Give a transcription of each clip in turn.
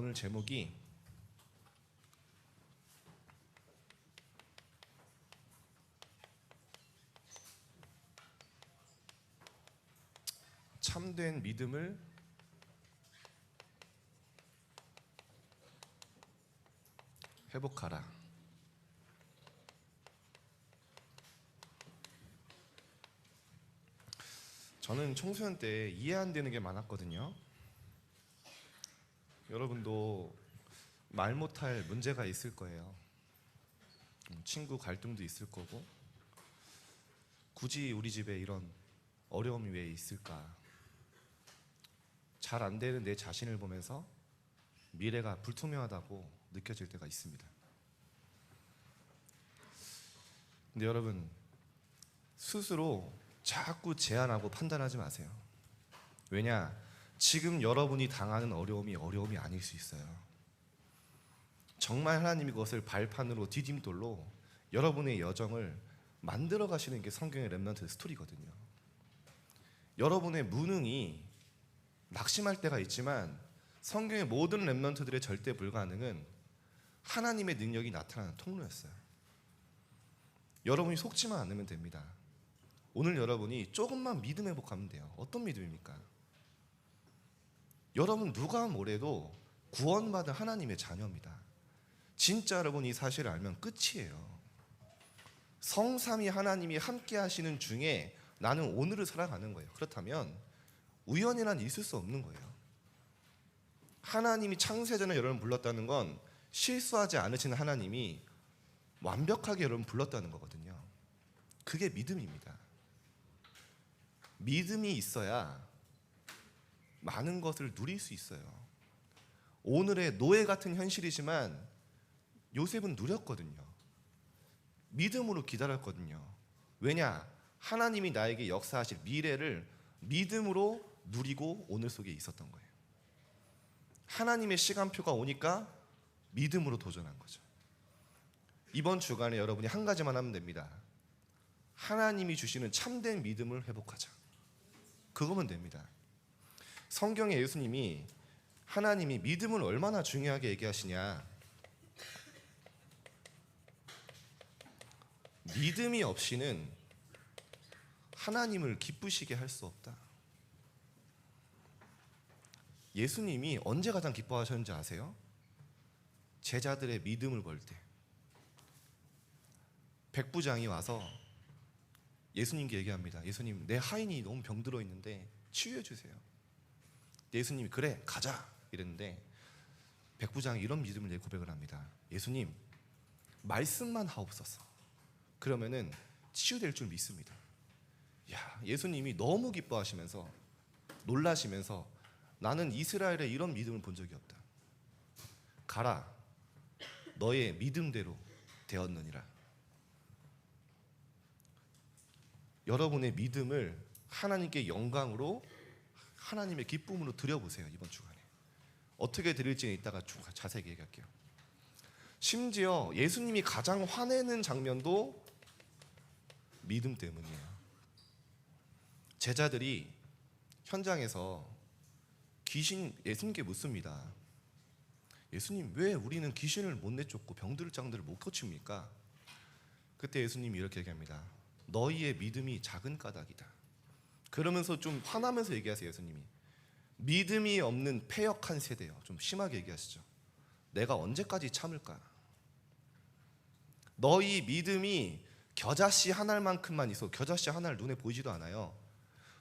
오늘 제목이 참된 믿음을 회복하라. 저는 청소년 때 이해 안 되는 게 많았거든요. 여러분도 말 못할 문제가 있을 거예요. 친구 갈등도 있을 거고, 굳이 우리 집에 이런 어려움이 왜 있을까? 잘 안 되는 내 자신을 보면서 미래가 불투명하다고 느껴질 때가 있습니다. 근데 여러분, 스스로 자꾸 제한하고 판단하지 마세요. 왜냐? 지금 여러분이 당하는 어려움이 아닐 수 있어요. 정말 하나님이 그것을 발판으로 디딤돌로 여러분의 여정을 만들어 가시는 게 성경의 렘넌트 스토리거든요. 여러분의 무능이 낙심할 때가 있지만 성경의 모든 렘넌트들의 절대 불가능은 하나님의 능력이 나타나는 통로였어요. 여러분이 속지만 않으면 됩니다. 오늘 여러분이 조금만 믿음 회복하면 돼요. 어떤 믿음입니까? 여러분 누가 뭐래도 구원받은 하나님의 자녀입니다. 진짜 여러분 이 사실을 알면 끝이에요. 성삼위 하나님이 함께 하시는 중에 나는 오늘을 살아가는 거예요. 그렇다면 우연이란 있을 수 없는 거예요. 하나님이 창세전에 여러분 불렀다는 건 실수하지 않으시는 하나님이 완벽하게 여러분 불렀다는 거거든요. 그게 믿음입니다. 믿음이 있어야 많은 것을 누릴 수 있어요. 오늘의 노예 같은 현실이지만 요셉은 누렸거든요. 믿음으로 기다렸거든요. 왜냐? 하나님이 나에게 역사하실 미래를 믿음으로 누리고 오늘 속에 있었던 거예요. 하나님의 시간표가 오니까 믿음으로 도전한 거죠. 이번 주간에 여러분이 한 가지만 하면 됩니다. 하나님이 주시는 참된 믿음을 회복하자. 그거면 됩니다. 성경에 예수님이 하나님이 믿음을 얼마나 중요하게 얘기하시냐. 믿음이 없이는 하나님을 기쁘시게 할 수 없다. 예수님이 언제 가장 기뻐하셨는지 아세요? 제자들의 믿음을 볼 때. 백부장이 와서 예수님께 얘기합니다. 예수님, 내 하인이 너무 병들어 있는데 치유해 주세요. 예수님이 그래 가자 이랬는데 백부장이 이런 믿음을 고백을 합니다. 예수님, 말씀만 하옵소서. 그러면은 치유될 줄 믿습니다. 야, 예수님이 너무 기뻐하시면서 놀라시면서 나는 이스라엘에 이런 믿음을 본 적이 없다. 가라, 너의 믿음대로 되었느니라. 여러분의 믿음을 하나님께 영광으로 하나님의 기쁨으로 드려보세요. 이번 주간에 어떻게 드릴지는 이따가 자세히 얘기할게요. 심지어 예수님이 가장 화내는 장면도 믿음 때문이에요. 제자들이 현장에서 예수님께 묻습니다. 예수님, 왜 우리는 귀신을 못 내쫓고 병들 장들을 못 고칩니까? 그때 예수님이 이렇게 얘기합니다. 너희의 믿음이 작은 까닭이다. 그러면서 좀 화나면서 얘기하세요. 예수님이 믿음이 없는 패역한 세대요. 좀 심하게 얘기하시죠. 내가 언제까지 참을까? 너희 믿음이 겨자씨 한 알만큼만 있어. 겨자씨 한 알 눈에 보이지도 않아요.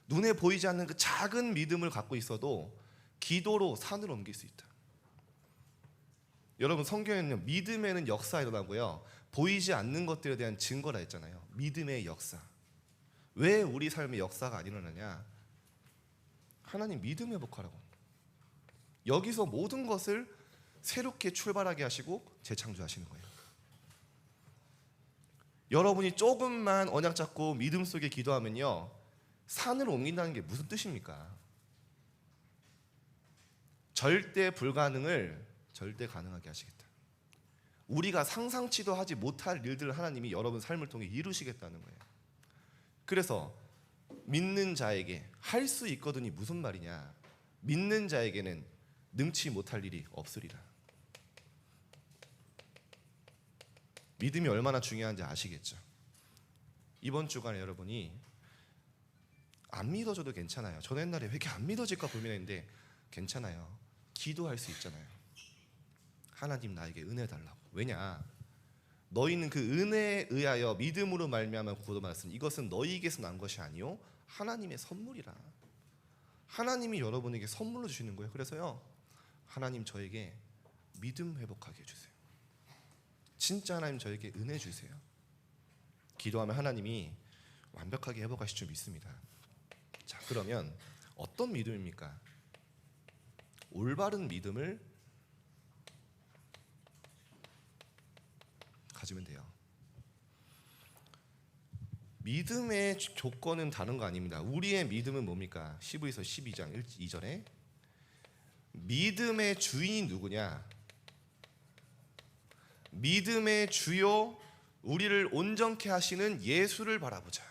눈에 보이지 않는 그 작은 믿음을 갖고 있어도 기도로 산을 옮길 수 있다. 여러분, 성경에는 믿음에는 역사 일어나고요, 보이지 않는 것들에 대한 증거라 했잖아요. 믿음의 역사. 왜 우리 삶의 역사가 안 일어나냐? 하나님 믿음 회복하라고. 여기서 모든 것을 새롭게 출발하게 하시고 재창조하시는 거예요. 여러분이 조금만 언약 잡고 믿음 속에 기도하면요, 산을 옮긴다는 게 무슨 뜻입니까? 절대 불가능을 절대 가능하게 하시겠다. 우리가 상상치도 하지 못할 일들을 하나님이 여러분 삶을 통해 이루시겠다는 거예요. 그래서 믿는 자에게 할 수 있거든이 무슨 말이냐? 믿는 자에게는 능치 못할 일이 없으리라. 믿음이 얼마나 중요한지 아시겠죠? 이번 주간에 여러분이 안 믿어줘도 괜찮아요. 저는 옛날에 왜 이렇게 안 믿어질까 고민했는데 괜찮아요. 기도할 수 있잖아요. 하나님 나에게 은혜 달라고. 왜냐? 너희는 그 은혜에 의하여 믿음으로 말미암아 구원을 받았으니 이것은 너희에게서 난 것이 아니요 하나님의 선물이라. 하나님이 여러분에게 선물로 주시는 거예요. 그래서요, 하나님 저에게 믿음 회복하게 해주세요. 진짜 하나님 저에게 은혜 주세요. 기도하면 하나님이 완벽하게 회복하실 줄 믿습니다. 자, 그러면 어떤 믿음입니까? 올바른 믿음을 가지면 돼요. 믿음의 조건은 다른 거 아닙니다. 우리의 믿음은 뭡니까? 시브리서 12장 2절에 믿음의 주인이 누구냐? 믿음의 주요 우리를 온전케 하시는 예수를 바라보자.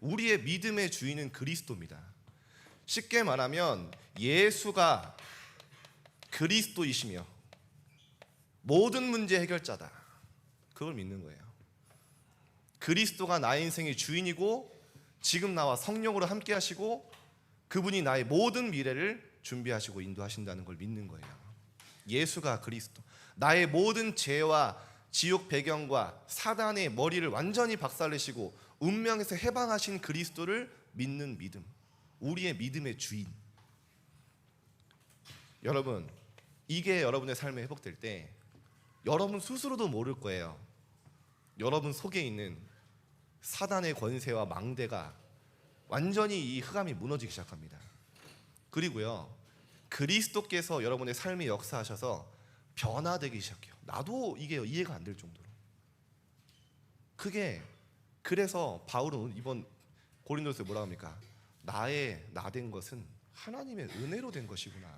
우리의 믿음의 주인은 그리스도입니다. 쉽게 말하면 예수가 그리스도이시며 모든 문제 해결자다. 그걸 믿는 거예요. 그리스도가 나의 인생의 주인이고 지금 나와 성령으로 함께 하시고 그분이 나의 모든 미래를 준비하시고 인도하신다는 걸 믿는 거예요. 예수가 그리스도, 나의 모든 죄와 지옥 배경과 사단의 머리를 완전히 박살내시고 운명에서 해방하신 그리스도를 믿는 믿음, 우리의 믿음의 주인. 여러분, 이게 여러분의 삶에 회복될 때 여러분 스스로도 모를 거예요. 여러분 속에 있는 사단의 권세와 망대가 완전히 이 흑암이 무너지기 시작합니다. 그리고요, 그리스도께서 여러분의 삶에 역사하셔서 변화되기 시작해요. 나도 이게 이해가 안 될 정도로. 그래서 바울은 이번 고린도서에 뭐라 합니까? 나의 나 된 것은 하나님의 은혜로 된 것이구나.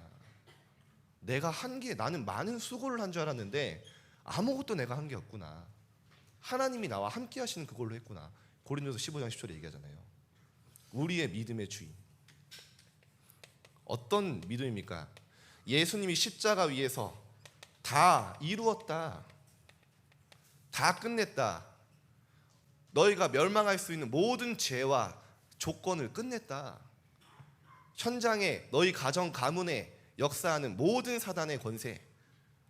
내가 한 게, 나는 많은 수고를 한 줄 알았는데 아무것도 내가 한 게 없구나. 하나님이 나와 함께 하시는 그걸로 했구나. 고린도서 15장 10절에 얘기하잖아요. 우리의 믿음의 주인. 어떤 믿음입니까? 예수님이 십자가 위에서 다 이루었다, 다 끝냈다, 너희가 멸망할 수 있는 모든 죄와 조건을 끝냈다, 현장에 너희 가정 가문에 역사하는 모든 사단의 권세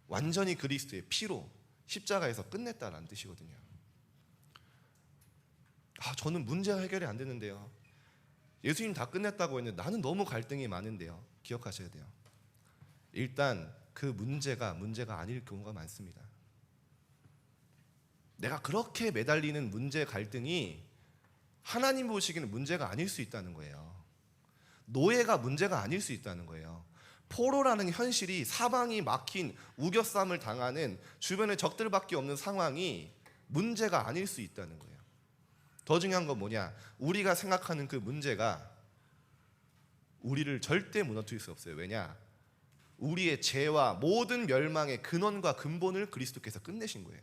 완전히 그리스도의 피로 십자가에서 끝냈다라는 뜻이거든요. 저는 문제가 해결이 안 되는데요. 예수님 다 끝냈다고 했는데 나는 너무 갈등이 많은데요. 기억하셔야 돼요. 일단 그 문제가 아닐 경우가 많습니다. 내가 그렇게 매달리는 문제 갈등이 하나님 보시기에는 문제가 아닐 수 있다는 거예요. 노예가 문제가 아닐 수 있다는 거예요. 포로라는 현실이, 사방이 막힌 우겨쌈을 당하는 주변에 적들밖에 없는 상황이 문제가 아닐 수 있다는 거예요. 더 중요한 건 뭐냐? 우리가 생각하는 그 문제가 우리를 절대 무너뜨릴 수 없어요. 왜냐? 우리의 죄와 모든 멸망의 근원과 근본을 그리스도께서 끝내신 거예요.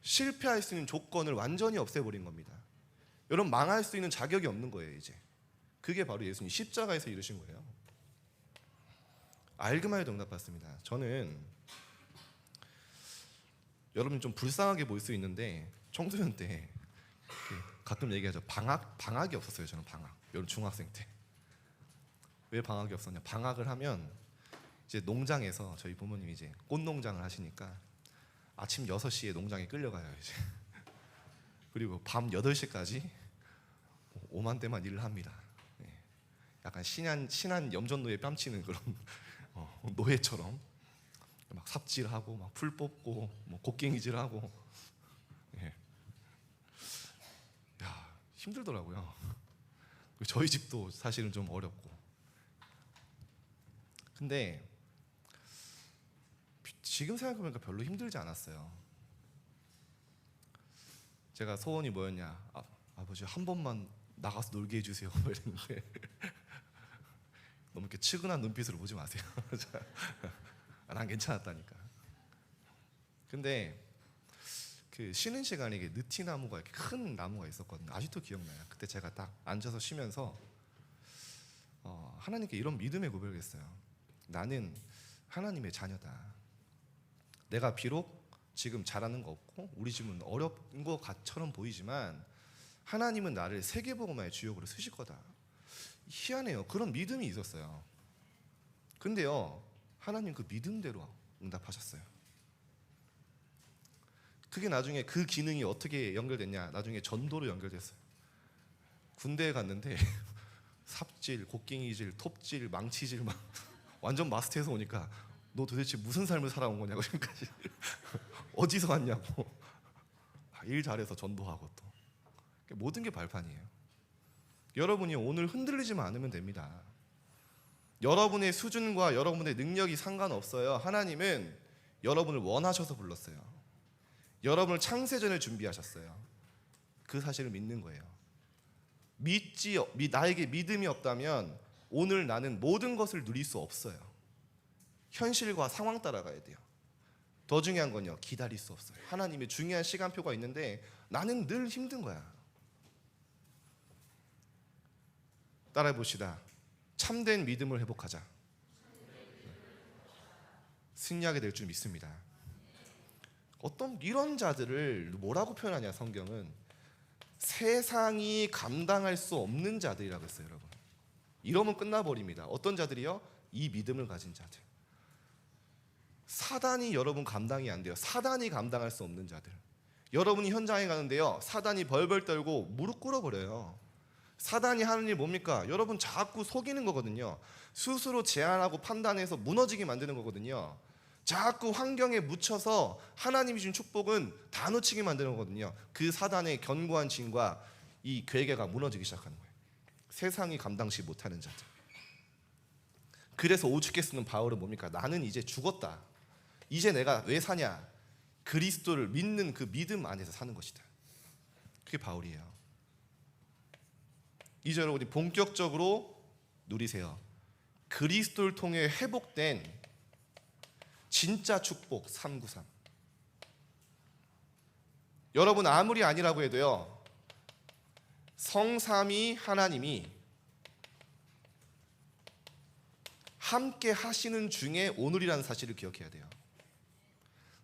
실패할 수 있는 조건을 완전히 없애버린 겁니다. 여러분, 망할 수 있는 자격이 없는 거예요. 이제 그게 바로 예수님 십자가에서 이루신 거예요. 알기만 해도 응답받습니다. 저는 여러분 좀 불쌍하게 보일 수 있는데 청소년 때 가끔 얘기하죠. 방학이 없었어요. 저는 여러분 중학생 때. 왜 방학이 없었냐? 방학을 하면 이제 농장에서 저희 부모님이 이제 꽃농장을 하시니까 아침 6시에 농장에 끌려가요. 이제 그리고 밤 8시까지 5만 대만 일을 합니다. 약간 신한 염전노예 뺨치는 그런 노예처럼 막 삽질하고 막 풀 뽑고 뭐 곡괭이질하고. 야, 힘들더라고요. 저희 집도 사실은 좀 어렵고. 근데 지금 생각해보니까 별로 힘들지 않았어요. 제가 소원이 뭐였냐? 아버지 한 번만 나가서 놀게 해주세요. 이랬는데 너무 이렇게 측은한 눈빛으로 보지 마세요. 난 괜찮았다니까. 근데 그 쉬는 시간에 이게 느티나무가 이렇게 큰 나무가 있었거든요. 아직도 기억나요. 그때 제가 딱 앉아서 쉬면서 하나님께 이런 믿음의 고백을 했어요. 나는 하나님의 자녀다. 내가 비록 지금 잘하는 거 없고 우리 집은 어려운 것처럼 보이지만 하나님은 나를 세계복음화의 주역으로 쓰실 거다. 희한해요. 그런 믿음이 있었어요. 근데요, 하나님 그 믿음대로 응답하셨어요. 그게 나중에 그 기능이 어떻게 연결됐냐? 나중에 전도로 연결됐어요. 군대에 갔는데 삽질, 곡괭이질, 톱질, 망치질 막 완전 마스터해서 오니까 너 도대체 무슨 삶을 살아온 거냐고 지금까지 어디서 왔냐고. 일 잘해서 전도하고 또 모든 게 발판이에요. 여러분이 오늘 흔들리지만 않으면 됩니다. 여러분의 수준과 여러분의 능력이 상관없어요. 하나님은 여러분을 원하셔서 불렀어요. 여러분을 창세전에 준비하셨어요. 그 사실을 믿는 거예요. 나에게 믿음이 없다면 오늘 나는 모든 것을 누릴 수 없어요. 현실과 상황 따라가야 돼요. 더 중요한 건요, 기다릴 수 없어요. 하나님의 중요한 시간표가 있는데 나는 늘 힘든 거야. 따라해 봅시다. 참된 믿음을 회복하자. 승리하게 될 줄 믿습니다. 어떤 이런 자들을 뭐라고 표현하냐, 성경은 세상이 감당할 수 없는 자들이라고 했어요. 여러분, 이러면 끝나버립니다. 어떤 자들이요? 이 믿음을 가진 자들. 사단이 여러분 감당이 안 돼요. 사단이 감당할 수 없는 자들. 여러분이 현장에 가는데요, 사단이 벌벌 떨고 무릎 꿇어버려요. 사단이 하는 일 뭡니까? 여러분 자꾸 속이는 거거든요. 스스로 제안하고 판단해서 무너지게 만드는 거거든요. 자꾸 환경에 묻혀서 하나님이 준 축복은 다 놓치게 만드는 거거든요. 그 사단의 견고한 진과 이 괴계가 무너지기 시작하는 거예요. 세상이 감당치 못하는 자들. 그래서 오죽게 쓰는 바울은 뭡니까? 나는 이제 죽었다. 이제 내가 왜 사냐? 그리스도를 믿는 그 믿음 안에서 사는 것이다. 그게 바울이에요. 이제 여러분이 본격적으로 누리세요. 그리스도를 통해 회복된 진짜 축복 393. 여러분 아무리 아니라고 해도요, 성삼위 하나님이 함께 하시는 중에 오늘이라는 사실을 기억해야 돼요.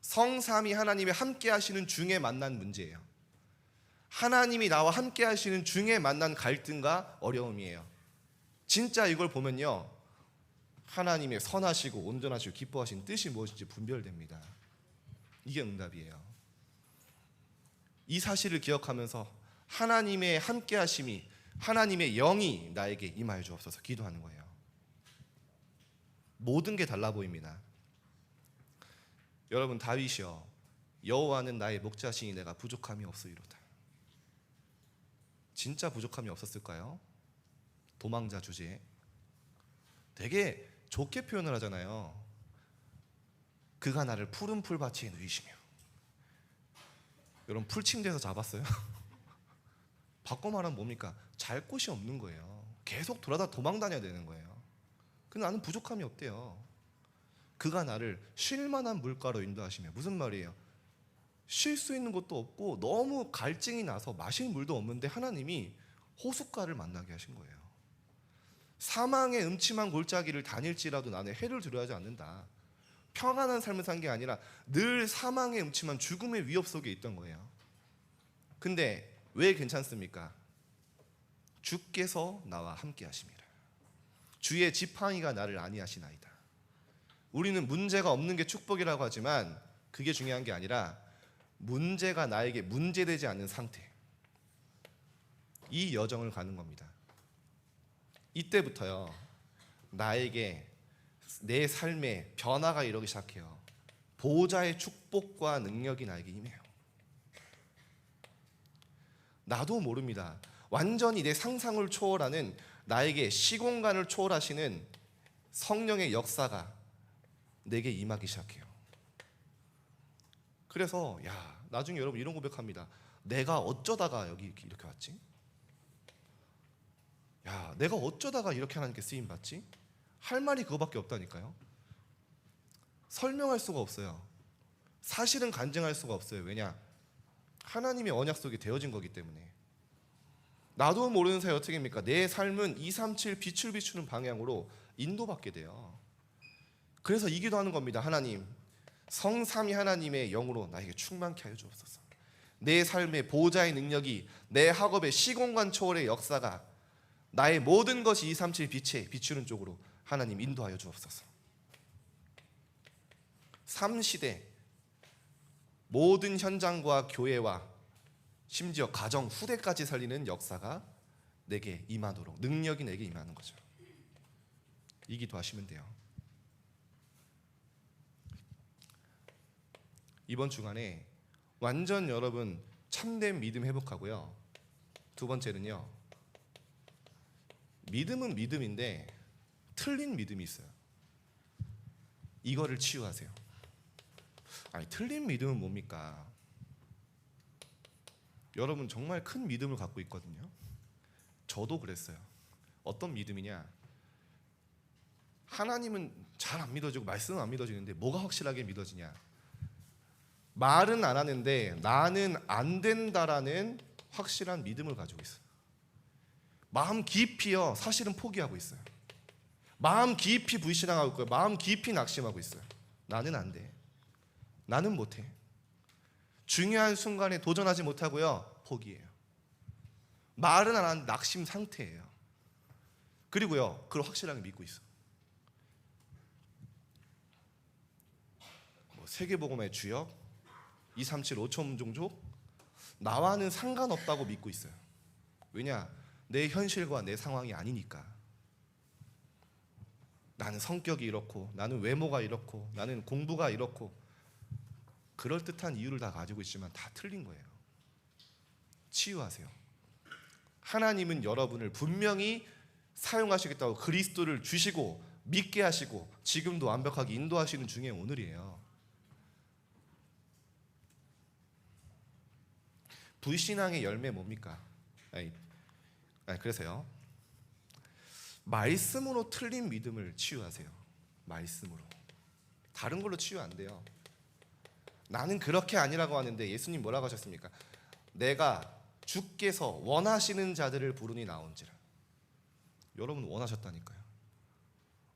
성삼위 하나님이 함께 하시는 중에 만난 문제예요. 하나님이 나와 함께 하시는 중에 만난 갈등과 어려움이에요. 진짜 이걸 보면요, 하나님의 선하시고 온전하시고 기뻐하신 뜻이 무엇인지 분별됩니다. 이게 응답이에요. 이 사실을 기억하면서 하나님의 함께 하심이, 하나님의 영이 나에게 임하여 주옵소서 기도하는 거예요. 모든 게 달라 보입니다. 여러분, 다윗이요, 여호와는 나의 목자시니 내가 부족함이 없으리로다. 진짜 부족함이 없었을까요? 도망자 주제에 되게 좋게 표현을 하잖아요. 그가 나를 푸른 풀밭에 누이시며. 여러분, 풀침대에서 잡았어요? 바꿔 말하면 뭡니까? 잘 곳이 없는 거예요. 계속 돌아다 도망 다녀야 되는 거예요. 근데 나는 부족함이 없대요. 그가 나를 쉴 만한 물가로 인도하시며. 무슨 말이에요? 쉴 수 있는 것도 없고 너무 갈증이 나서 마실 물도 없는데 하나님이 호숫가를 만나게 하신 거예요. 사망의 음침한 골짜기를 다닐지라도 나는 해를 두려워하지 않는다. 평안한 삶을 산 게 아니라 늘 사망의 음침한 죽음의 위협 속에 있던 거예요. 근데 왜 괜찮습니까? 주께서 나와 함께 하심이라. 주의 지팡이가 나를 안위하시나이다. 우리는 문제가 없는 게 축복이라고 하지만 그게 중요한 게 아니라 문제가 나에게 문제되지 않는 상태, 이 여정을 가는 겁니다. 이때부터요, 나에게 내 삶에 변화가 일어나기 시작해요. 보호자의 축복과 능력이 나에게 임해요. 나도 모릅니다. 완전히 내 상상을 초월하는, 나에게 시공간을 초월하시는 성령의 역사가 내게 임하기 시작해요. 그래서 나중에 여러분 이런 고백합니다. 내가 어쩌다가 여기 이렇게 왔지? 내가 어쩌다가 이렇게 하나님께 쓰임 받지? 할 말이 그거밖에 없다니까요. 설명할 수가 없어요. 사실은 간증할 수가 없어요. 왜냐? 하나님의 언약 속에 되어진 거기 때문에. 나도 모르는 사이 어떻게 합니까? 내 삶은 237 빛을 비추는 방향으로 인도받게 돼요. 그래서 이 기도하는 겁니다. 하나님, 성삼위 하나님의 영으로 나에게 충만케 하여 주옵소서. 내 삶의 보호자의 능력이, 내 학업의 시공간 초월의 역사가 나의 모든 것이 237 빛에 비추는 쪽으로 하나님 인도하여 주옵소서. 3시대 모든 현장과 교회와 심지어 가정 후대까지 살리는 역사가 내게 임하도록, 능력이 내게 임하는 거죠. 이 기도하시면 돼요. 이번 주간에 완전 여러분 참된 믿음 회복하고요. 두 번째는요, 믿음은 믿음인데 틀린 믿음이 있어요. 이거를 치유하세요. 아니, 틀린 믿음은 뭡니까? 여러분 정말 큰 믿음을 갖고 있거든요. 저도 그랬어요. 어떤 믿음이냐? 하나님은 잘 안 믿어지고 말씀은 안 믿어지는데 뭐가 확실하게 믿어지냐? 말은 안 하는데 나는 안 된다라는 확실한 믿음을 가지고 있어요. 마음 깊이요, 사실은 포기하고 있어요. 마음 깊이 불신앙하고 있고요, 마음 깊이 낙심하고 있어요. 나는 안 돼, 나는 못해. 중요한 순간에 도전하지 못하고요, 포기해요. 말은 안 하는 낙심 상태예요. 그리고요, 그걸 확실하게 믿고 있어. 세계복음의 주역 237 5천 종족 나와는 상관없다고 믿고 있어요. 왜냐? 내 현실과 내 상황이 아니니까. 나는 성격이 이렇고, 나는 외모가 이렇고, 나는 공부가 이렇고, 그럴듯한 이유를 다 가지고 있지만 다 틀린 거예요. 치유하세요. 하나님은 여러분을 분명히 사용하시겠다고 그리스도를 주시고 믿게 하시고 지금도 완벽하게 인도하시는 중에 오늘이에요. 불신앙의 열매 뭡니까? 그래서요, 말씀으로 틀린 믿음을 치유하세요. 말씀으로. 다른 걸로 치유 안 돼요. 나는 그렇게 아니라고 하는데 예수님 뭐라고 하셨습니까? 내가 주께서 원하시는 자들을 부르니 나온지라. 여러분 원하셨다니까요.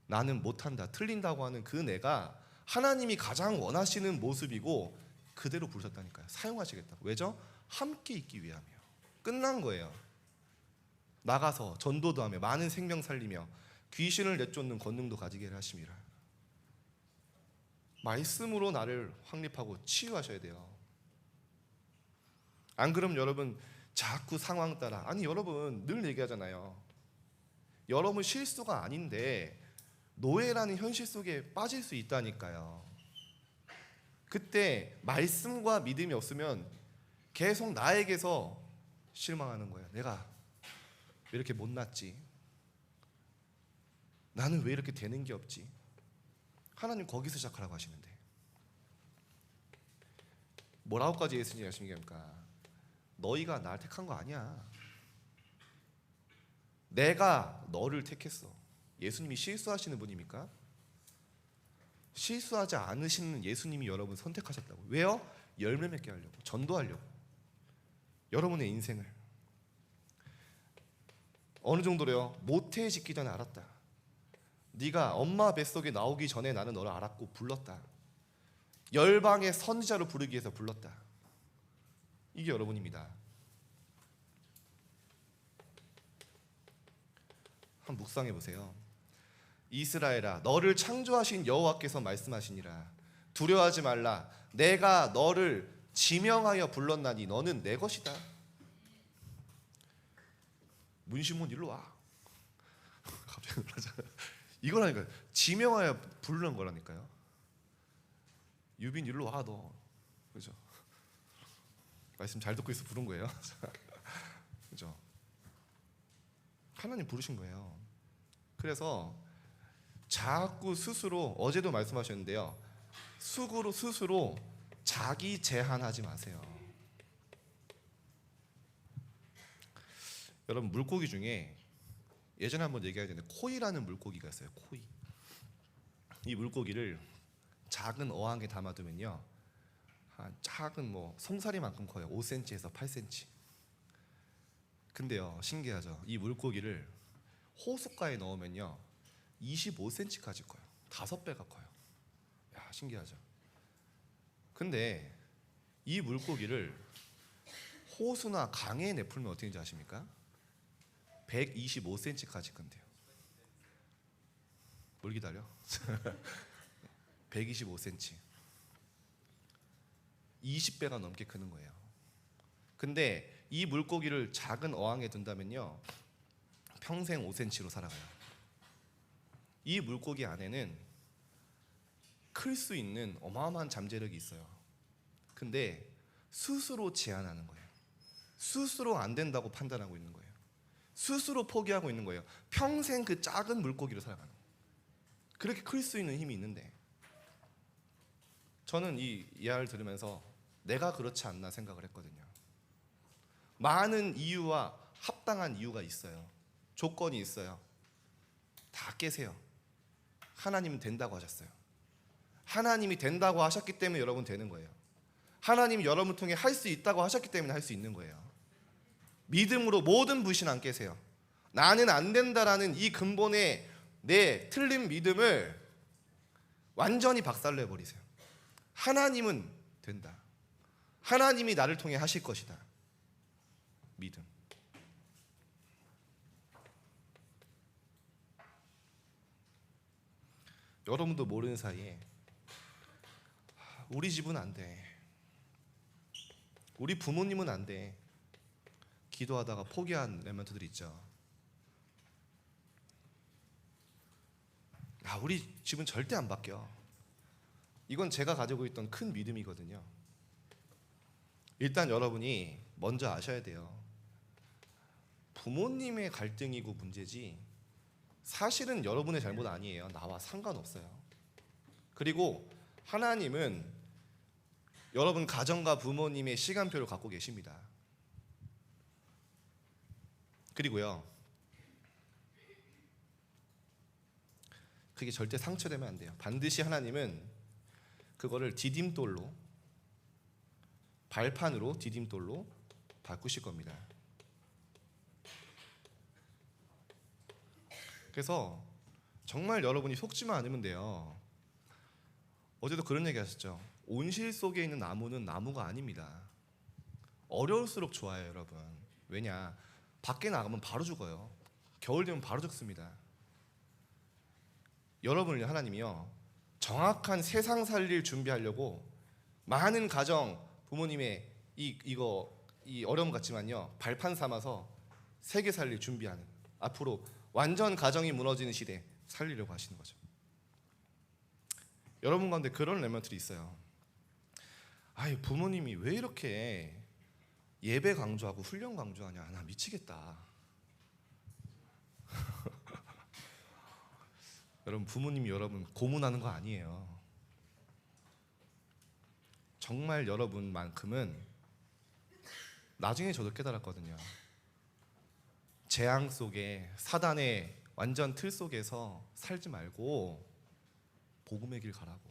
나는 못한다, 틀린다고 하는 그 내가 하나님이 가장 원하시는 모습이고 그대로 부르셨다니까요. 사용하시겠다고. 왜죠? 함께 있기 위함이요. 끝난 거예요. 나가서 전도도 하며 많은 생명 살리며 귀신을 내쫓는 권능도 가지게 하심이라. 말씀으로 나를 확립하고 치유하셔야 돼요. 안 그럼 여러분 자꾸 상황 따라, 아니 여러분 늘 얘기하잖아요. 여러분 실수가 아닌데 노예라는 현실 속에 빠질 수 있다니까요. 그때 말씀과 믿음이 없으면 계속 나에게서 실망하는 거예요. 내가 왜 이렇게 못났지? 나는 왜 이렇게 되는 게 없지? 하나님 거기서 시작하라고 하시는데 뭐라고까지 예수님이 하십니까? 너희가 나를 택한 거 아니야. 내가 너를 택했어. 예수님이 실수하시는 분입니까? 실수하지 않으시는 예수님이 여러분 선택하셨다고. 왜요? 열매 맺게 하려고, 전도하려고. 여러분의 인생을 어느 정도로요? 모태해지기 전에 알았다. 네가 엄마 뱃속에 나오기 전에 나는 너를 알았고 불렀다. 열방의 선지자로 부르기 위해서 불렀다. 이게 여러분입니다. 한번 묵상해 보세요. 이스라엘아, 너를 창조하신 여호와께서 말씀하시니라. 두려워하지 말라. 내가 너를 지명하여 불렀나니 너는 내 것이다. 문신문 일로 와. 갑자기 놀라잖아요. 이거라니까요. 지명하여 부르는 거라니까요. 유빈 일로 와 너. 그죠? 말씀 잘 듣고 있어 부른 거예요. 그죠? 하나님 부르신 거예요. 그래서 자꾸 스스로, 어제도 말씀하셨는데요, 스스로 자기 제한하지 마세요. 여러분 물고기 중에 예전에 한번 얘기하는데 코이라는 물고기가 있어요. 코이. 이 물고기를 작은 어항에 담아두면요, 한 작은 송사리만큼 커요. 5cm에서 8cm. 근데요, 신기하죠. 이 물고기를 호숫가에 넣으면요 25cm까지 커요. 5배가 커요. 신기하죠. 근데 이 물고기를 호수나 강에 내풀면 어떻게 되는지 아십니까? 125cm까지 큰대요. 뭘 기다려? 125cm. 20배가 넘게 크는 거예요. 근데 이 물고기를 작은 어항에 둔다면요, 평생 5cm로 살아가요. 이 물고기 안에는 클 수 있는 어마어마한 잠재력이 있어요. 근데 스스로 제한하는 거예요. 스스로 안 된다고 판단하고 있는 거예요. 스스로 포기하고 있는 거예요. 평생 그 작은 물고기로 살아가는 거예요. 그렇게 클 수 있는 힘이 있는데, 저는 이 이야기를 들으면서 내가 그렇지 않나 생각을 했거든요. 많은 이유와 합당한 이유가 있어요. 조건이 있어요. 다 깨세요. 하나님은 된다고 하셨어요. 하나님이 된다고 하셨기 때문에 여러분 되는 거예요. 하나님이 여러분 통해 할 수 있다고 하셨기 때문에 할 수 있는 거예요. 믿음으로 모든 불신 안 깨세요. 나는 안 된다라는 이 근본의 내 틀린 믿음을 완전히 박살내 버리세요. 하나님은 된다. 하나님이 나를 통해 하실 것이다. 믿음. 여러분도 모르는 사이에 우리 집은 안 돼, 우리 부모님은 안 돼, 기도하다가 포기한 렘넌트들 있죠. 우리 집은 절대 안 바뀌어. 이건 제가 가지고 있던 큰 믿음이거든요. 일단 여러분이 먼저 아셔야 돼요. 부모님의 갈등이고 문제지 사실은 여러분의 잘못 아니에요. 나와 상관없어요. 그리고 하나님은 여러분 가정과 부모님의 시간표를 갖고 계십니다. 그리고요, 그게 절대 상처되면 안 돼요. 반드시 하나님은 그거를 디딤돌로, 발판으로 디딤돌로 바꾸실 겁니다. 그래서 정말 여러분이 속지만 않으면 돼요. 어제도 그런 얘기 하셨죠. 온실 속에 있는 나무는 나무가 아닙니다. 어려울수록 좋아요, 여러분. 왜냐? 밖에 나가면 바로 죽어요. 겨울 되면 바로 죽습니다. 여러분을 하나님이요, 정확한 세상 살릴 준비하려고 많은 가정, 부모님의 이 어려움 같지만요, 발판 삼아서 세계 살릴 준비하는, 앞으로 완전 가정이 무너지는 시대 살리려고 하시는 거죠. 여러분 가운데 그런 렘넌트들이 있어요. 부모님이 왜 이렇게 예배 강조하고 훈련 강조하냐, 나 미치겠다. 여러분, 부모님이 여러분 고문하는 거 아니에요. 정말 여러분만큼은, 나중에 저도 깨달았거든요. 재앙 속에 사단의 완전 틀 속에서 살지 말고 복음의 길 가라고.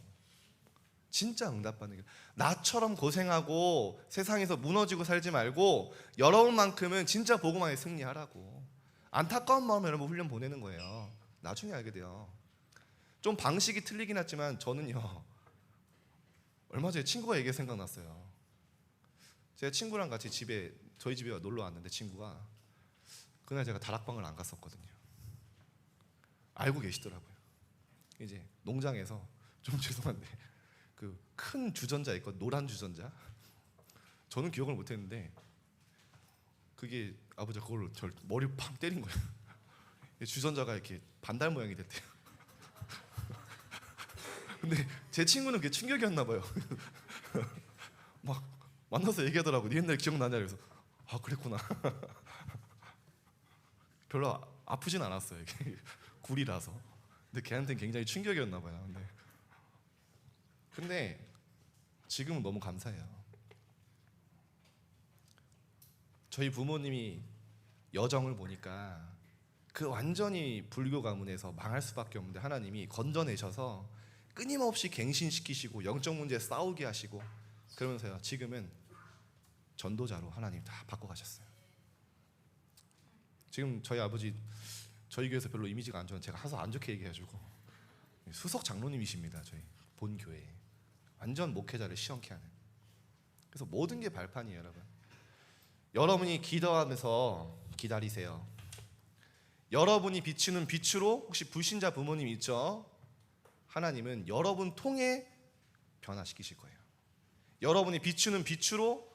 진짜 응답받는 길. 나처럼 고생하고 세상에서 무너지고 살지 말고 여러분만큼은 진짜 복음 안에 승리하라고. 안타까운 마음에 여러분 훈련 보내는 거예요. 나중에 알게 돼요. 좀 방식이 틀리긴 했지만 저는요, 얼마 전에 친구가 얘기 생각났어요. 제가 친구랑 같이 저희 집에 놀러 왔는데, 친구가 그날 제가 다락방을 안 갔었거든요. 알고 계시더라고요. 이제 농장에서, 좀 죄송한데 그 큰 주전자 있고 노란 주전자, 저는 기억을 못했는데 그게 아버지가 그걸 절 머리를 팡 때린 거예요. 주전자가 이렇게 반달 모양이 됐대요. 근데 제 친구는 그게 충격이었나 봐요. 막 만나서 얘기하더라고. 네 옛날 기억나냐? 그래서 그랬구나. 별로 아프진 않았어요. 이게 굴이라서. 근데 걔한테는 굉장히 충격이었나 봐요. 근데 지금은 너무 감사해요. 저희 부모님이 여정을 보니까 그 완전히 불교 가문에서 망할 수밖에 없는데 하나님이 건져내셔서 끊임없이 갱신시키시고 영적 문제에 싸우게 하시고, 그러면서요, 지금은 전도자로 하나님 다 바꿔가셨어요. 지금 저희 아버지 저희 교회에서 별로 이미지가 안 좋은, 제가 항상 안 좋게 얘기해가지고 수석 장로님이십니다. 저희 본교회 완전 목회자를 시험케 하는. 그래서 모든 게 발판이에요, 여러분. 여러분이 기도하면서 기다리세요. 여러분이 비추는 빛으로, 혹시 불신자 부모님 있죠? 하나님은 여러분 통해 변화시키실 거예요. 여러분이 비추는 빛으로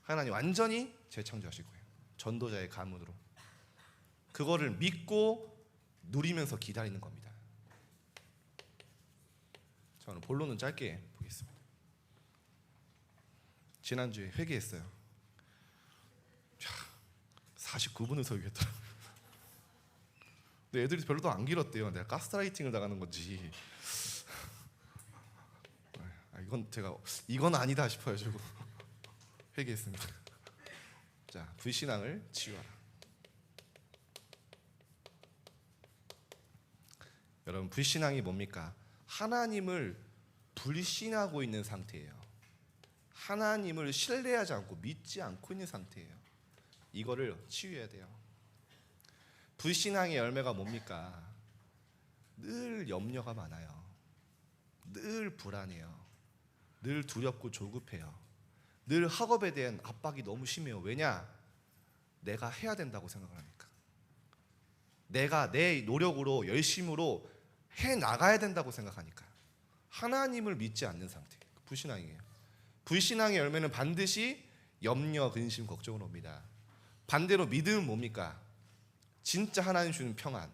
하나님 완전히 재창조하실 거예요. 전도자의 가문으로. 그거를 믿고 누리면서 기다리는 겁니다. 저는 본론은 짧게 보겠습니다. 지난주에 회개했어요. 49분을 설교했더라고요. 근데 애들이 별로 안 길었대요. 내가 가스라이팅을 당하는 건지. 이건 아니다 싶어가지고 회개했습니다. 자, 불신앙을 치유하라. 여러분, 불신앙이 뭡니까? 하나님을 불신하고 있는 상태예요. 하나님을 신뢰하지 않고 믿지 않고 있는 상태예요. 이거를 치유해야 돼요. 불신앙의 열매가 뭡니까? 늘 염려가 많아요. 늘 불안해요. 늘 두렵고 조급해요. 늘 학업에 대한 압박이 너무 심해요. 왜냐? 내가 해야 된다고 생각을 하니까. 내가 내 노력으로 열심으로 해나가야 된다고 생각하니까. 하나님을 믿지 않는 상태, 불신앙이에요. 불신앙의 열매는 반드시 염려, 근심, 걱정으로 옵니다. 반대로 믿음은 뭡니까? 진짜 하나님 주는 평안,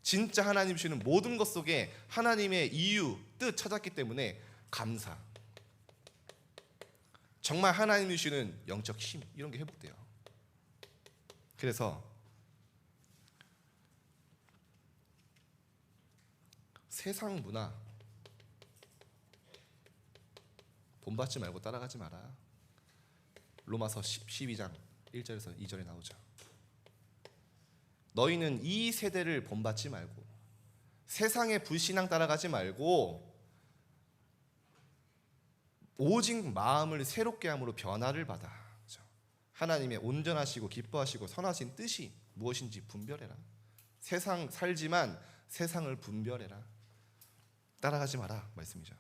진짜 하나님 주는 모든 것 속에 하나님의 이유, 뜻 찾았기 때문에 감사, 정말 하나님이 주는 영적 힘, 이런 게 회복돼요. 그래서 세상 문화 본받지 말고 따라가지 마라. 로마서 12장 1절에서 2절에 나오죠. 너희는 이 세대를 본받지 말고 세상의 불신앙 따라가지 말고 오직 마음을 새롭게 함으로 변화를 받아 하나님의 온전하시고 기뻐하시고 선하신 뜻이 무엇인지 분별해라. 세상 살지만 세상을 분별해라. 따라가지 마라 말씀이죠.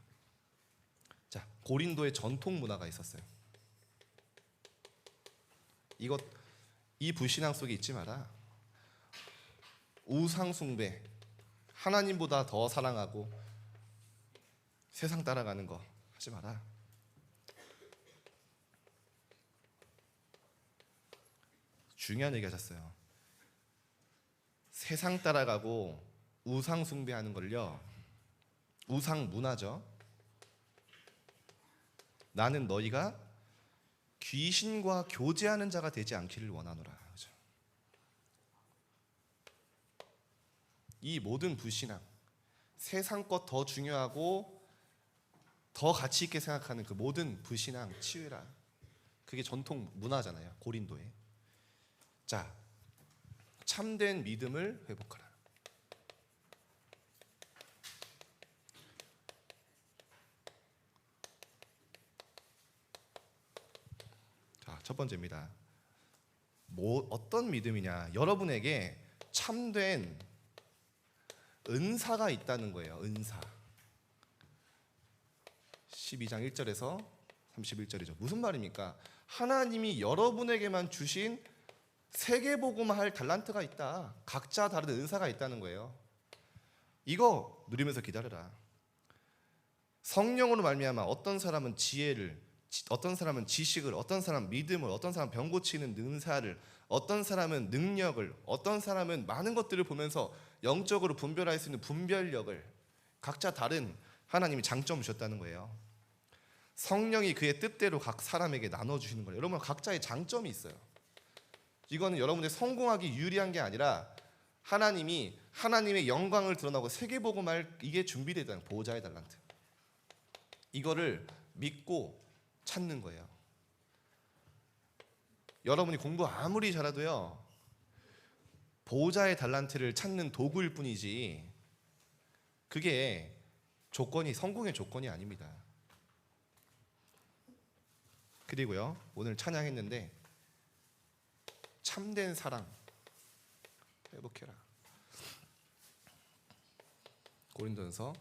자, 고린도의 전통 문화가 있었어요. 이 불신앙 속에 있지 마라. 우상 숭배, 하나님보다 더 사랑하고 세상 따라가는 거 하지 마라. 중요한 얘기 하셨어요. 세상 따라가고 우상 숭배하는 걸요, 우상 문화죠. 나는 너희가 귀신과 교제하는 자가 되지 않기를 원하노라. 그렇죠? 이 모든 불신앙, 세상 것 더 중요하고 더 가치 있게 생각하는 그 모든 불신앙 치유해라. 그게 전통 문화잖아요, 고린도에. 자, 참된 믿음을 회복하라. 자, 첫 번째입니다. 어떤 믿음이냐? 여러분에게 참된 은사가 있다는 거예요. 은사. 12장 1절에서 31절이죠. 무슨 말입니까? 하나님이 여러분에게만 주신 세계복음할 달란트가 있다. 각자 다른 은사가 있다는 거예요. 이거 누리면서 기다려라. 성령으로 말미암아 어떤 사람은 지혜를, 어떤 사람은 지식을, 어떤 사람은 믿음을, 어떤 사람은 병 고치는 은사를, 어떤 사람은 능력을, 어떤 사람은 많은 것들을 보면서 영적으로 분별할 수 있는 분별력을, 각자 다른 하나님이 장점을 주셨다는 거예요. 성령이 그의 뜻대로 각 사람에게 나눠주시는 거예요. 여러분, 각자의 장점이 있어요. 이거는 여러분들 성공하기 유리한 게 아니라 하나님이 하나님의 영광을 드러나고 세계복음할, 이게 준비되어 있다는 보호자의 달란트. 이거를 믿고 찾는 거예요. 여러분이 공부 아무리 잘해도요, 보호자의 달란트를 찾는 도구일 뿐이지 그게 조건이, 성공의 조건이 아닙니다. 그리고요, 오늘 찬양했는데 참된 사랑 회복해라. 고린도전서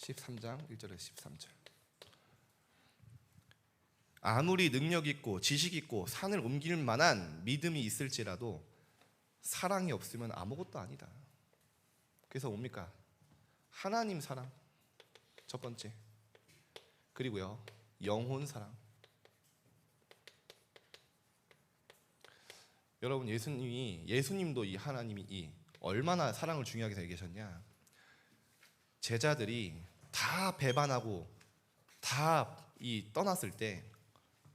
13장 1절에서 13절. 아무리 능력 있고 지식 있고 산을 옮길 만한 믿음이 있을지라도 사랑이 없으면 아무것도 아니다. 그래서 뭡니까? 하나님 사랑 첫 번째, 그리고요 영혼 사랑. 여러분, 예수님도 이 하나님이 이 얼마나 사랑을 중요하게 여기셨냐. 제자들이 다 배반하고 다 떠났을 때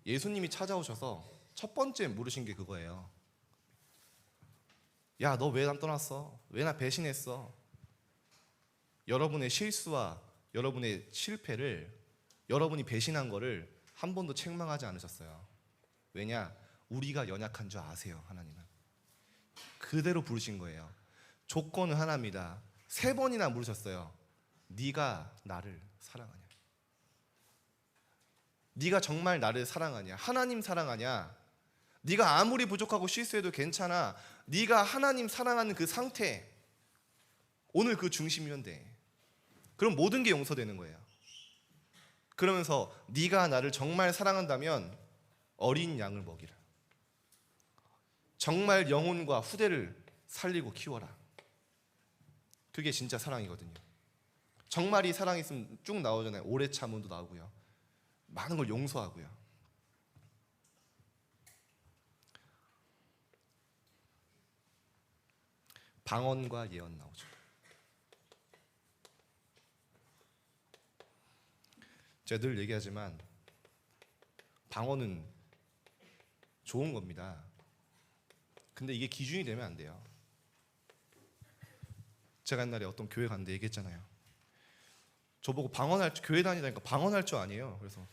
예수님이 찾아오셔서 첫 번째 물으신 게 그거예요. 야, 너 왜 난 떠났어? 왜 나 배신했어? 여러분의 실수와 여러분의 실패를, 여러분이 배신한 거를 한 번도 책망하지 않으셨어요. 왜냐? 우리가 연약한 줄 아세요. 하나님은 그대로 부르신 거예요. 조건은 하나입니다. 3번이나 물으셨어요. 네가 나를 사랑하냐? 네가 정말 나를 사랑하냐? 하나님 사랑하냐? 네가 아무리 부족하고 실수해도 괜찮아. 네가 하나님 사랑하는 그 상태, 오늘 그 중심이면 돼. 그럼 모든 게 용서되는 거예요. 그러면서 네가 나를 정말 사랑한다면 어린 양을 먹이라. 정말 영혼과 후대를 살리고 키워라. 그게 진짜 사랑이거든요. 정말 이 사랑이 있으면 쭉 나오잖아요. 오래 참음도 나오고요. 많은 걸 용서하고요. 방언과 예언 나오죠. 제가 늘 얘기하지만 방언은 좋은 겁니다. 근데 이게 기준이 되면 안 돼요. 제가 옛날에 어떤 교회 갔는데 얘기했잖아요. 저보고 교회 다니다니까 방언할 줄 아니에요. 그래서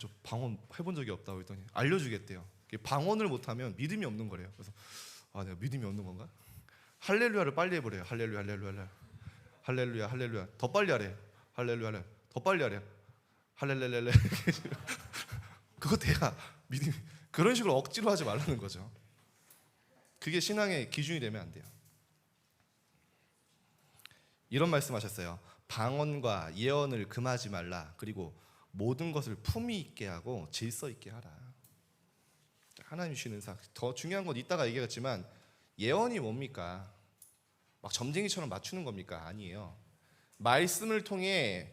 저 방언 해본 적이 없다고 했더니 알려주겠대요. 방언을 못하면 믿음이 없는 거래요. 그래서 내가 믿음이 없는 건가? 할렐루야를 빨리 해보래요. 할렐루야, 할렐루야, 할렐루야, 할렐루야. 더 빨리 하래. 할렐루야, 할렐루야. 더 빨리 하래. 할렐렐렐레. 그거 돼야 믿음이. 그런 식으로 억지로 하지 말라는 거죠. 그게 신앙의 기준이 되면 안 돼요. 이런 말씀하셨어요. 방언과 예언을 금하지 말라. 그리고 모든 것을 품위 있게 하고 질서 있게 하라. 하나님 주시는 상. 더 중요한 건 이따가 얘기했지만 예언이 뭡니까? 막 점쟁이처럼 맞추는 겁니까? 아니에요. 말씀을 통해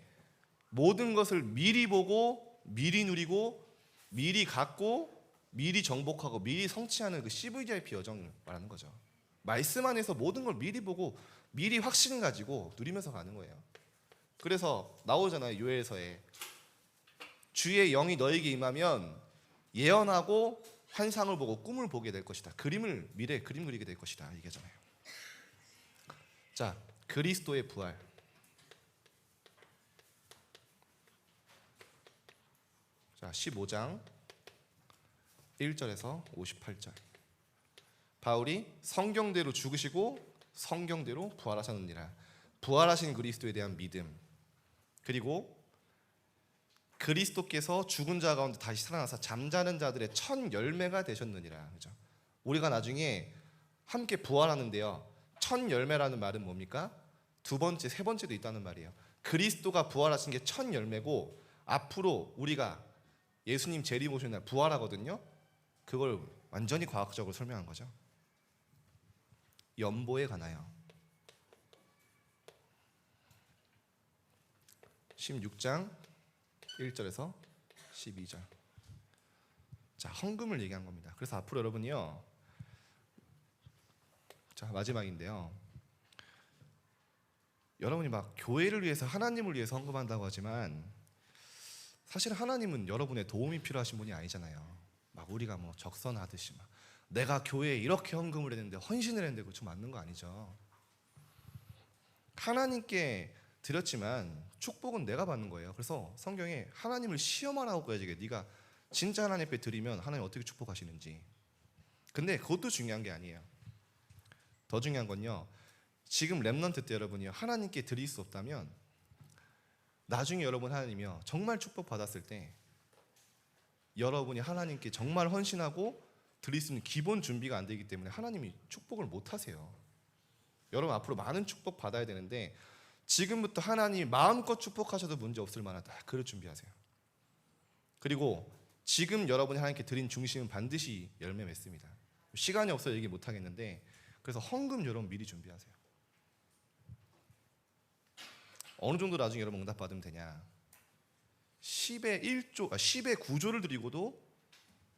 모든 것을 미리 보고 미리 누리고 미리 갖고 미리 정복하고 미리 성취하는 그 CVIP 여정을 말하는 거죠. 말씀 안에서 모든 걸 미리 보고 미리 확신을 가지고 누리면서 가는 거예요. 그래서 나오잖아요. 요엘서에 주의 영이 너에게 임하면 예언하고 환상을 보고 꿈을 보게 될 것이다. 미래 그림 그리게 될 것이다. 얘기하잖아요. 자, 그리스도의 부활. 자, 15장 1절에서 58절. 바울이 성경대로 죽으시고 성경대로 부활하셨느니라. 부활하신 그리스도에 대한 믿음, 그리고 그리스도께서 죽은 자 가운데 다시 살아나서 잠자는 자들의 첫 열매가 되셨느니라. 그죠? 우리가 나중에 함께 부활하는데요. 첫 열매라는 말은 뭡니까? 두 번째, 세 번째도 있다는 말이에요. 그리스도가 부활하신 게 첫 열매고 앞으로 우리가 예수님 재림 오시는 날 부활하거든요. 그걸 완전히 과학적으로 설명한 거죠. 연보에 관하여 16장 1절에서 12절. 자, 헌금을 얘기한 겁니다. 그래서 앞으로 여러분이요. 자, 마지막인데요. 여러분이 막 교회를 위해서, 하나님을 위해서 헌금한다고 하지만 사실 하나님은 여러분의 도움이 필요하신 분이 아니잖아요. 막 우리가 뭐 적선하듯이 막 내가 교회에 이렇게 헌금을 했는데 헌신을 했는데 그거 좀 맞는 거 아니죠. 하나님께 드렸지만 축복은 내가 받는 거예요. 그래서 성경에 하나님을 시험하라고 해야지. 네가 진짜 하나님 앞에 드리면 하나님 어떻게 축복하시는지. 근데 그것도 중요한 게 아니에요. 더 중요한 건요. 지금 렘넌트 때 여러분이 하나님께 드릴 수 없다면 나중에 여러분 하나님이요 정말 축복 받았을 때 여러분이 하나님께 정말 헌신하고 드릴 수 있는 기본 준비가 안 되기 때문에 하나님이 축복을 못 하세요. 여러분 앞으로 많은 축복 받아야 되는데 지금부터 하나님 마음껏 축복하셔도 문제 없을 만하다. 그럴 준비하세요. 그리고 지금 여러분이 하나님께 드린 중심은 반드시 열매 맺습니다. 시간이 없어서 얘기 못 하겠는데, 그래서 헌금 여러분 미리 준비하세요. 어느 정도 나중에 여러분 응답 받으면 되냐? 10의 9조를 드리고도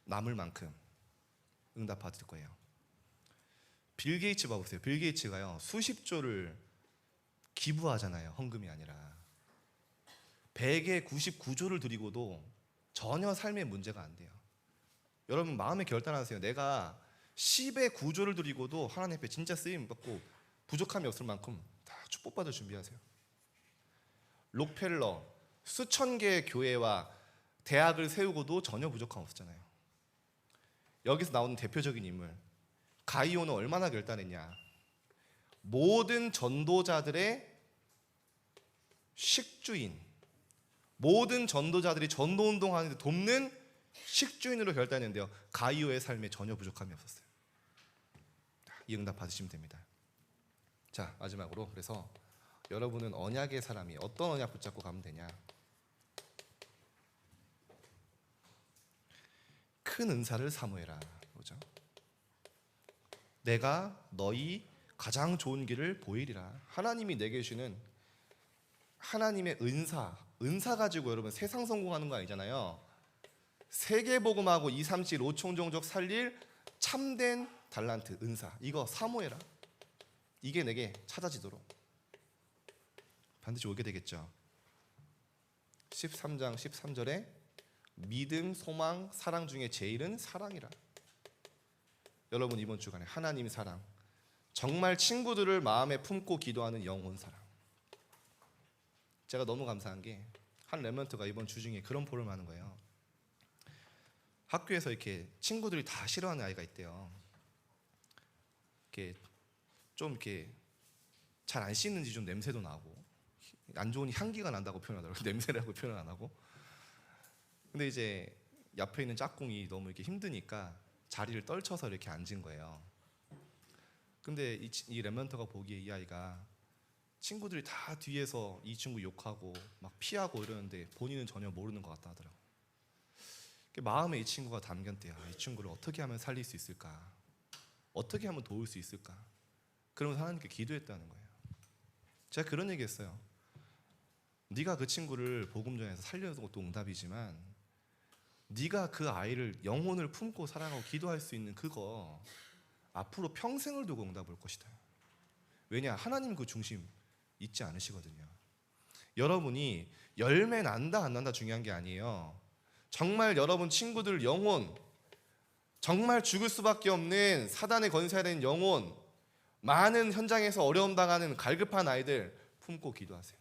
남을 만큼 응답 받을 거예요. 빌 게이츠 봐보세요. 빌 게이츠가요 수십 조를 기부하잖아요. 헌금이 아니라 100의 99조를 드리고도 전혀 삶의 문제가 안 돼요. 여러분 마음에 결단하세요. 내가 10의 9조를 드리고도 하나님 앞에 진짜 쓰임 받고 부족함이 없을 만큼 다 축복받을 준비하세요. 록펠러 수천 개의 교회와 대학을 세우고도 전혀 부족함 없었잖아요. 여기서 나오는 대표적인 인물 가이오는 얼마나 결단했냐? 모든 전도자들의 식주인, 모든 전도자들이 전도운동하는데 돕는 식주인으로 결단했는데요, 가이오의 삶에 전혀 부족함이 없었어요. 이 응답 받으시면 됩니다. 자, 마지막으로 그래서 여러분은 언약의 사람이 어떤 언약 붙잡고 가면 되냐? 큰 은사를 사모해라. 그렇죠? 내가 너희 가장 좋은 길을 보이리라. 하나님이 내게 주시는 하나님의 은사 가지고 여러분 세상 성공하는 거 아니잖아요. 세계복음하고 2, 3, 7, 5총 종족 살릴 참된 달란트, 은사, 이거 사모해라. 이게 내게 찾아지도록 반드시 오게 되겠죠. 13장 13절에 믿음, 소망, 사랑 중에 제일은 사랑이라. 여러분 이번 주간에 하나님 사랑, 정말 친구들을 마음에 품고 기도하는 영혼 사랑. 제가 너무 감사한 게 한 렘넌트가 이번 주 중에 그런 포럼을 하는 거예요. 학교에서 이렇게 친구들이 다 싫어하는 아이가 있대요. 이렇게 좀 이렇게 잘 안 씻는지 좀 냄새도 나고 안 좋은 향기가 난다고 표현하더라고요. 냄새라고 표현 안 하고. 근데 이제 옆에 있는 짝꿍이 너무 이렇게 힘드니까 자리를 떨쳐서 이렇게 앉은 거예요. 근데 이 렘넌트가 보기에 이 아이가 친구들이 다 뒤에서 이 친구 욕하고 막 피하고 이러는데 본인은 전혀 모르는 것 같다 하더라고요. 마음에 이 친구가 담겼대요. 이 친구를 어떻게 하면 살릴 수 있을까? 어떻게 하면 도울 수 있을까? 그러면서 하나님께 기도했다는 거예요. 제가 그런 얘기 했어요. 네가 그 친구를 복음 전에서 살려는 것도 응답이지만 네가 그 아이를 영혼을 품고 살아가고 기도할 수 있는 그거 앞으로 평생을 두고 응답 올 것이다. 왜냐? 하나님 그 중심 잊지 않으시거든요. 여러분이 열매 난다 안 난다 중요한 게 아니에요. 정말 여러분 친구들 영혼, 정말 죽을 수밖에 없는 사단에 건사해야 되는 영혼, 많은 현장에서 어려움 당하는 갈급한 아이들 품고 기도하세요.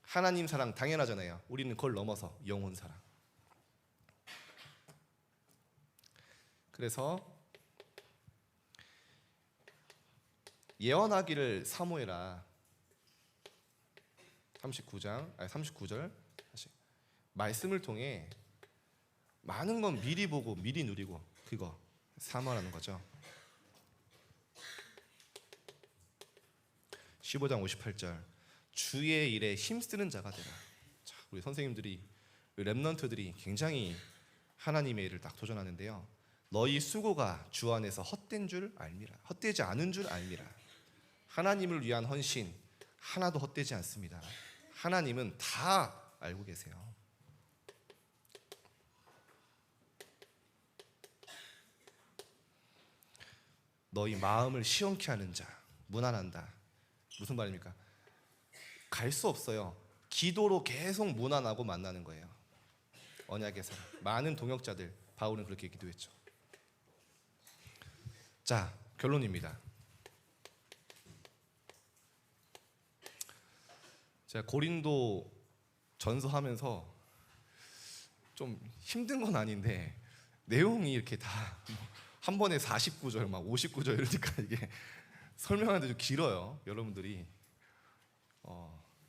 하나님 사랑 당연하잖아요. 우리는 그걸 넘어서 영혼 사랑. 그래서 예언하기를 사모해라. 39절 다시. 말씀을 통해 많은 건 미리 보고 미리 누리고 그거 사모하는 거죠. 15장 58절 주의 일에 힘쓰는 자가 되라. 자, 우리 선생님들이 렘넌트들이 굉장히 하나님의 일을 딱 도전하는데요. 너희 수고가 주 안에서 헛된 줄 알미라. 헛되지 않은 줄 알미라. 하나님을 위한 헌신 하나도 헛되지 않습니다. 하나님은 다 알고 계세요. 너희 마음을 시원케 하는 자 무난한다. 무슨 말입니까? 갈 수 없어요. 기도로 계속 무난하고 만나는 거예요. 언약의 사람. 많은 동역자들 바울은 그렇게 기도했죠. 자, 결론입니다. 제가 고린도 전서하면서 좀 힘든 건 아닌데 내용이 이렇게 다 한 번에 49절 막 59절 이러니까 이게 설명하는데 좀 길어요. 여러분들이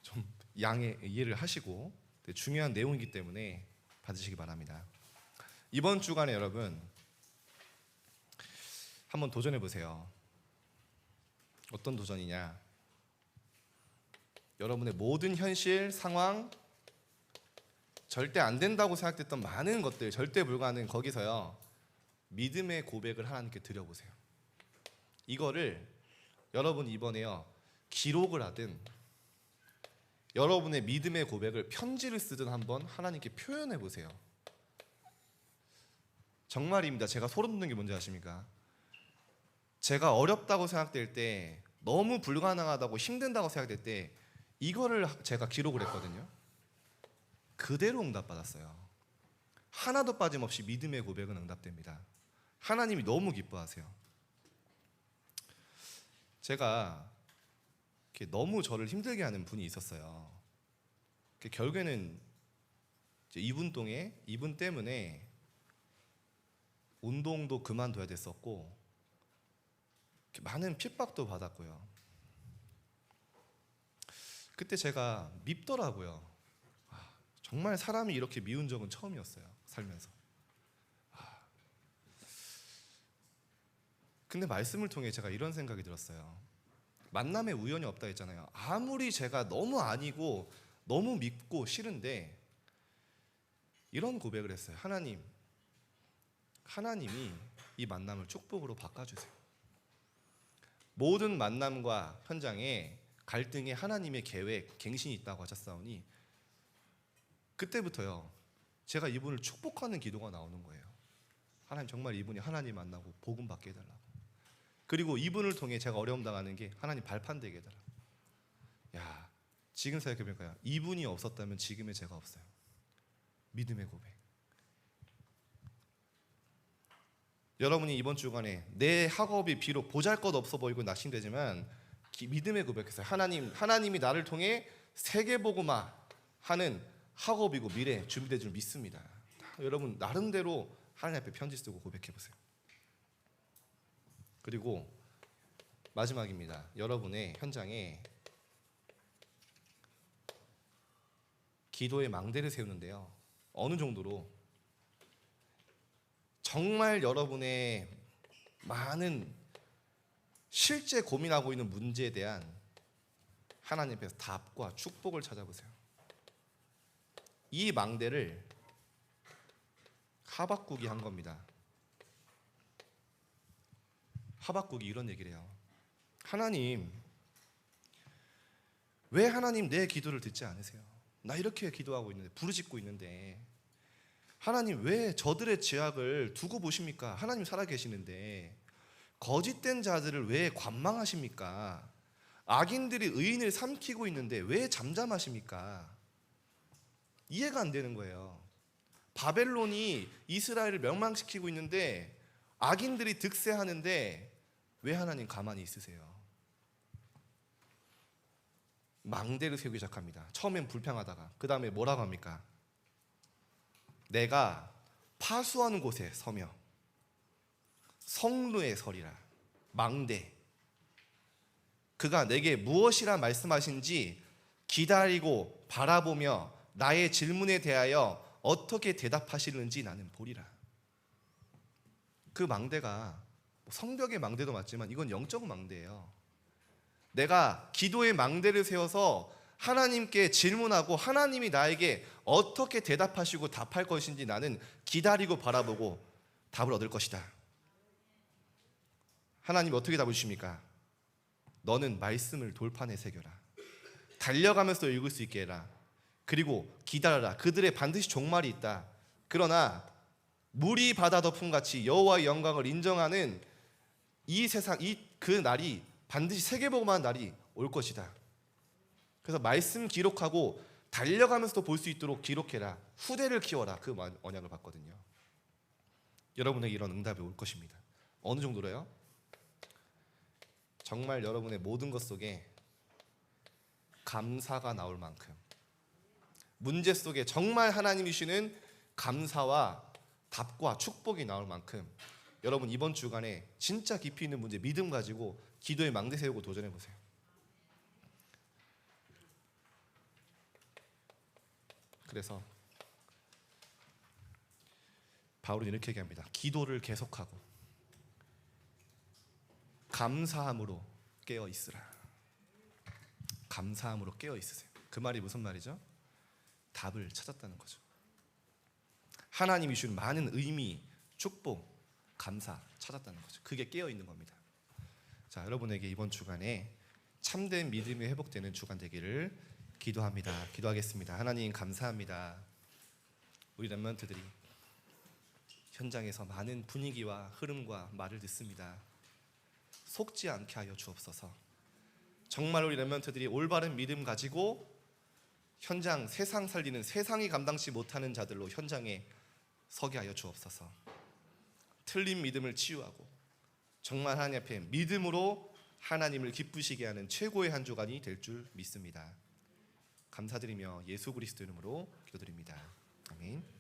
좀 이해를 하시고 중요한 내용이기 때문에 받으시기 바랍니다. 이번 주간에 여러분 한번 도전해 보세요. 어떤 도전이냐? 여러분의 모든 현실, 상황, 절대 안 된다고 생각됐던 많은 것들, 절대 불가능, 거기서요 믿음의 고백을 하나님께 드려보세요. 이거를 여러분 이번에요 기록을 하든 여러분의 믿음의 고백을 편지를 쓰든 한번 하나님께 표현해 보세요. 정말입니다. 제가 소름 돋는 게 뭔지 아십니까? 제가 어렵다고 생각될 때, 너무 불가능하다고 힘든다고 생각될 때 이거를 제가 기록을 했거든요. 그대로 응답받았어요. 하나도 빠짐없이 믿음의 고백은 응답됩니다. 하나님이 너무 기뻐하세요. 제가 너무 저를 힘들게 하는 분이 있었어요. 결국에는 이분 때문에 운동도 그만둬야 됐었고 많은 핍박도 받았고요. 그때 제가 밉더라고요. 정말 사람이 이렇게 미운 적은 처음이었어요, 살면서. 근데 말씀을 통해 제가 이런 생각이 들었어요. 만남에 우연이 없다 했잖아요. 아무리 제가 너무 아니고 너무 밉고 싫은데 이런 고백을 했어요. 하나님이 이 만남을 축복으로 바꿔주세요. 모든 만남과 현장에 갈등에 하나님의 계획, 갱신이 있다고 하셨사오니 그때부터요 제가 이분을 축복하는 기도가 나오는 거예요. 하나님, 정말 이분이 하나님 만나고 복음 받게 해달라고. 그리고 이분을 통해 제가 어려움 당하는 게 하나님 발판 되게 해달라고. 야, 지금 생각해보니까 이분이 없었다면 지금의 제가 없어요. 믿음의 고백. 여러분이 이번 주간에 내 학업이 비록 보잘것없어 보이고 낙심되지만 믿음의 고백했어요. 하나님이 나를 통해 세계복음화 하는 학업이고 미래 준비될 줄 믿습니다. 여러분 나름대로 하나님 앞에 편지 쓰고 고백해보세요. 그리고 마지막입니다. 여러분의 현장에 기도의 망대를 세우는데요, 어느 정도로 정말 여러분의 많은 실제 고민하고 있는 문제에 대한 하나님 앞에서 답과 축복을 찾아보세요. 이 망대를 하박국이 한 겁니다. 하박국이 이런 얘기를 해요. 하나님, 왜 하나님 내 기도를 듣지 않으세요? 나 이렇게 기도하고 있는데, 부르짖고 있는데 하나님 왜 저들의 죄악을 두고 보십니까? 하나님 살아계시는데 거짓된 자들을 왜 관망하십니까? 악인들이 의인을 삼키고 있는데 왜 잠잠하십니까? 이해가 안 되는 거예요. 바벨론이 이스라엘을 멸망시키고 있는데 악인들이 득세하는데 왜 하나님 가만히 있으세요? 망대를 세우기 시작합니다. 처음엔 불평하다가 그 다음에 뭐라고 합니까? 내가 파수하는 곳에 서며 성루에 서리라. 망대. 그가 내게 무엇이라 말씀하신지 기다리고 바라보며 나의 질문에 대하여 어떻게 대답하시는지 나는 보리라. 그 망대가 성벽의 망대도 맞지만 이건 영적 망대예요. 내가 기도의 망대를 세워서 하나님께 질문하고 하나님이 나에게 어떻게 대답하시고 답할 것인지 나는 기다리고 바라보고 답을 얻을 것이다. 하나님이 어떻게 답을 주십니까? 너는 말씀을 돌판에 새겨라. 달려가면서 읽을 수 있게 해라. 그리고 기다려라. 그들의 반드시 종말이 있다. 그러나 물이 바다 덮음같이 여호와의 영광을 인정하는 이 세상, 그 날이 반드시 세계복음하는 날이 올 것이다. 그래서 말씀 기록하고 달려가면서도 볼 수 있도록 기록해라. 후대를 키워라. 그 언약을 받거든요. 여러분에게 이런 응답이 올 것입니다. 어느 정도로요? 정말 여러분의 모든 것 속에 감사가 나올 만큼, 문제 속에 정말 하나님이 주시는 감사와 답과 축복이 나올 만큼 여러분 이번 주간에 진짜 깊이 있는 문제 믿음 가지고 기도의 망대 세우고 도전해 보세요. 그래서 바울은 이렇게 얘기합니다. 기도를 계속하고 감사함으로 깨어 있으라. 감사함으로 깨어 있으세요. 그 말이 무슨 말이죠? 답을 찾았다는 거죠. 하나님이 주신 많은 의미, 축복, 감사 찾았다는 거죠. 그게 깨어 있는 겁니다. 자, 여러분에게 이번 주간에 참된 믿음이 회복되는 주간 되기를 기도합니다. 기도하겠습니다. 하나님 감사합니다. 우리 렘넌트들이 현장에서 많은 분위기와 흐름과 말을 듣습니다. 속지 않게 하여 주옵소서. 정말 우리 렘넌트들이 올바른 믿음 가지고 현장, 세상 살리는, 세상이 감당치 못하는 자들로 현장에 서게 하여 주옵소서. 틀린 믿음을 치유하고 정말 하나님 앞에 믿음으로 하나님을 기쁘시게 하는 최고의 한 주간이 될 줄 믿습니다. 감사드리며 예수 그리스도 이름으로 기도드립니다. 아멘.